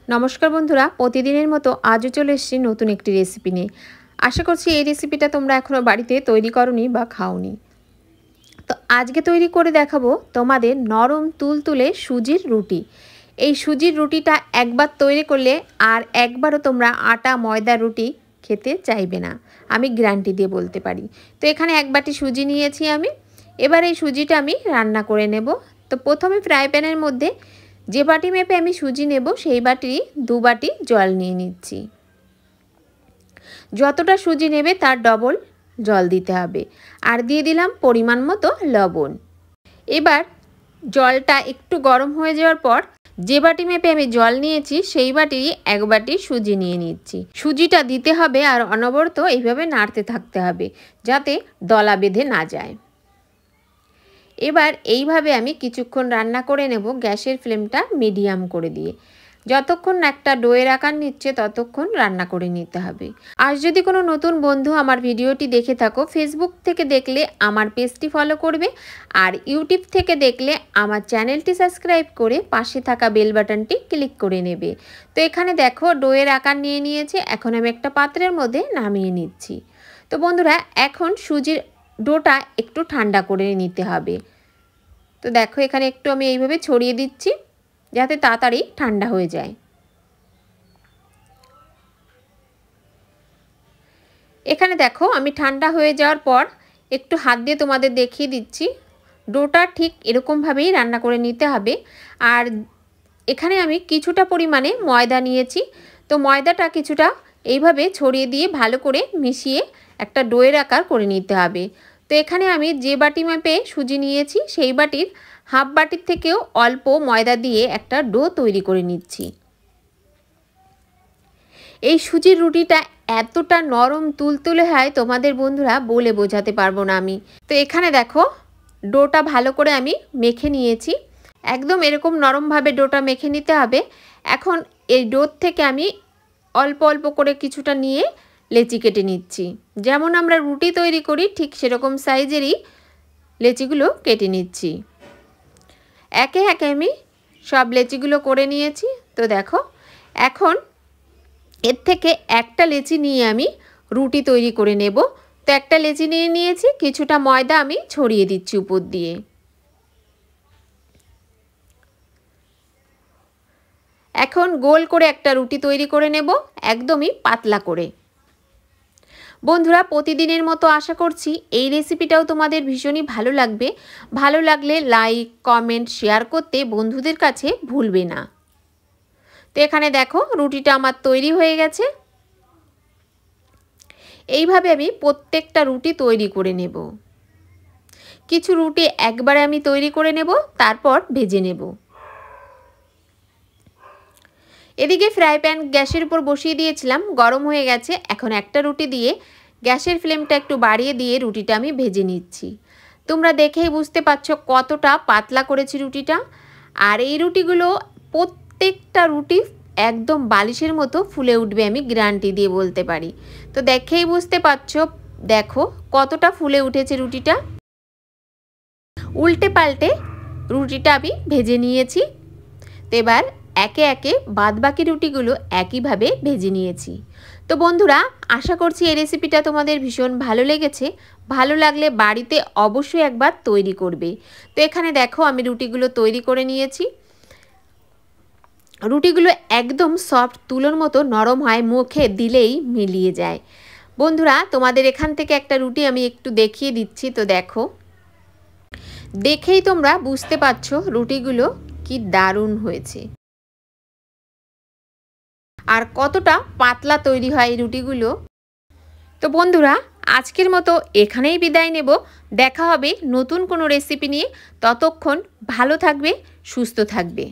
नमस्कार बंधुरा प्रतिदिनेर मतो आजও चले एसेছি नतून एकटी रेसिपि निये। आशा करছি এই রেসিপিটা তোমরা এখনো বাড়িতে তৈরি করনি বা খাওনি। তো আজকে তৈরি করে দেখাবো তোমাদের নরম তুলতুলে সুজির রুটি। এই সুজির রুটিটা একবার তৈরি করলে আর একবারও তোমরা আটা ময়দার রুটি খেতে চাইবে না, আমি গ্যারান্টি দিয়ে বলতে পারি। তো এখানে এক বাটি সুজি নিয়েছি আমি। এবার এই সুজিটা আমি রান্না করে নেব। তো প্রথমে ফ্রাই প্যানের মধ্যে যে বাটি মেপে আমি সুজি নেব সেই বাটি 2 বাটি জল নিয়ে নিচ্ছি। যতটা সুজি নেবে তার ডবল জল দিতে হবে। আর দিয়ে দিলাম পরিমাণ মতো লবণ। এবার জলটা একটু গরম হয়ে যাওয়ার পর যে বাটি মেপে আমি জল নিয়েছি সেই বাটি 1 বাটি সুজি নিয়ে নিচ্ছি। সুজিটা দিতে হবে আর অনবরত এইভাবে নাড়তে থাকতে হবে যাতে দলা বেঁধে না যায়। এবার এইভাবে আমি কিছুক্ষণ রান্না করে নেব গ্যাসের ফ্লেমটা মিডিয়াম করে দিয়ে। যতক্ষণ একটা ডোয়ের আকার নিচ্ছে ততক্ষণ রান্না করে নিতে হবে। আর যদি কোনো নতুন বন্ধু আমার ভিডিওটি দেখে থাকো, ফেসবুক থেকে দেখলে আমার পেজটি ফলো করবে, আর ইউটিউব থেকে দেখলে আমার চ্যানেলটি সাবস্ক্রাইব করে পাশে থাকা বেল বাটনটি ক্লিক করে নেবে। তো এখানে দেখো ডোয়ের আকার নিয়ে নিয়েছে, এখন আমি একটা পাত্রের মধ্যে নামিয়ে নিচ্ছি। তো বন্ধুরা এখন সুজির ডোটা একটু ঠান্ডা করে নিতে হবে। তো দেখো এখানে একটু আমি এইভাবে ছড়িয়ে দিচ্ছি যাতে তাড়াতাড়ি ঠান্ডা হয়ে যায়। এখানে দেখো আমি ঠান্ডা হয়ে যাওয়ার পর একটু হাত দিয়ে তোমাদের দেখিয়ে দিচ্ছি। ডোটা ঠিক এরকমভাবেই রান্না করে নিতে হবে। আর এখানে আমি কিছুটা পরিমাণে ময়দা নিয়েছি। তো ময়দাটা কিছুটা এইভাবে ছড়িয়ে দিয়ে ভালো করে মিশিয়ে একটা ডোয়ের আকার করে নিতে হবে। তো এখানে আমি যে বাটি মেপে সুজি নিয়েছি সেই বাটির হাফ বাটির থেকেও অল্প ময়দা দিয়ে একটা ডো তৈরি করে নিচ্ছি। এই সুজির রুটিটা এতটা নরম তুলতুলে হয় তোমাদের বন্ধুরা বলে বোঝাতে পারবো না আমি। তো এখানে দেখো ডোটা ভালো করে আমি মেখে নিয়েছি। একদম এরকম নরমভাবে ডোটা মেখে নিতে হবে। এখন এই ডোর থেকে আমি অল্প অল্প করে কিছুটা নিয়ে লেচি কেটে নিচ্ছি। যেমন আমরা রুটি তৈরি করি ঠিক সেরকম সাইজেরই লেচিগুলো কেটে নিচ্ছি। একে একে আমি সব লেচিগুলো করে নিয়েছি। তো দেখো এখন এর থেকে একটা লেচি নিয়ে আমি রুটি তৈরি করে নেব। তো একটা লেচি নিয়ে নিয়েছি, কিছুটা ময়দা আমি ছড়িয়ে দিচ্ছি উপর দিয়ে। এখন গোল করে একটা রুটি তৈরি করে নেব, একদমই পাতলা করে। বন্ধুরা প্রতিদিনের মতো আশা করছি এই রেসিপিটাও তোমাদের ভীষণই ভালো লাগবে। ভালো লাগলে লাইক কমেন্ট শেয়ার করতে বন্ধুদের কাছে ভুলবে না। তো এখানে দেখো রুটিটা আমার তৈরি হয়ে গেছে। এইভাবে আমি প্রত্যেকটা রুটি তৈরি করে নেব। কিছু রুটি একবারে আমি তৈরি করে নেব, তারপর ভেজে নেব। এদিকে ফ্রাই প্যান গ্যাসের উপর বসিয়ে দিয়েছিলাম, গরম হয়ে গেছে। এখন একটা রুটি দিয়ে গ্যাসের ফ্লেমটা একটু বাড়িয়ে দিয়ে রুটিটা আমি ভেজে নিচ্ছি। তোমরা দেখেই বুঝতে পারছো কতটা পাতলা করেছি রুটিটা। আর এই রুটিগুলো প্রত্যেকটা রুটি একদম বালিশের মতো ফুলে উঠবে, আমি গ্যারান্টি দিয়ে বলতে পারি। তো দেখেই বুঝতে পারছো দেখো কতটা ফুলে উঠেছে রুটিটা। উল্টে পাল্টে রুটিটা আমি ভেজে নিয়েছি। তো এবার একে একে বাদবাকি রুটিগুলো একইভাবে ভেজে নিয়েছি। তো বন্ধুরা আশা করছি এই রেসিপিটা তোমাদের ভীষণ ভালো লেগেছে। ভালো লাগলে বাড়িতে অবশ্যই একবার তৈরি করবে। তো এখানে দেখো আমি রুটিগুলো তৈরি করে নিয়েছি। রুটিগুলো একদম সফট, তুলোর মতো নরম হয়, মুখে দিলেই মিলিয়ে যায়। বন্ধুরা তোমাদের এখান থেকে একটা রুটি আমি একটু দেখিয়ে দিচ্ছি। তো দেখো দেখেই তোমরা বুঝতে পারছো রুটিগুলো কি দারুণ হয়েছে আর কতটা পাতলা তৈরি হয় এই রুটিগুলো। তো বন্ধুরা আজকের মতো এখানেই বিদায় নেব। দেখা হবে নতুন কোনো রেসিপি নিয়ে। ততক্ষণ ভালো থাকবে, সুস্থ থাকবে।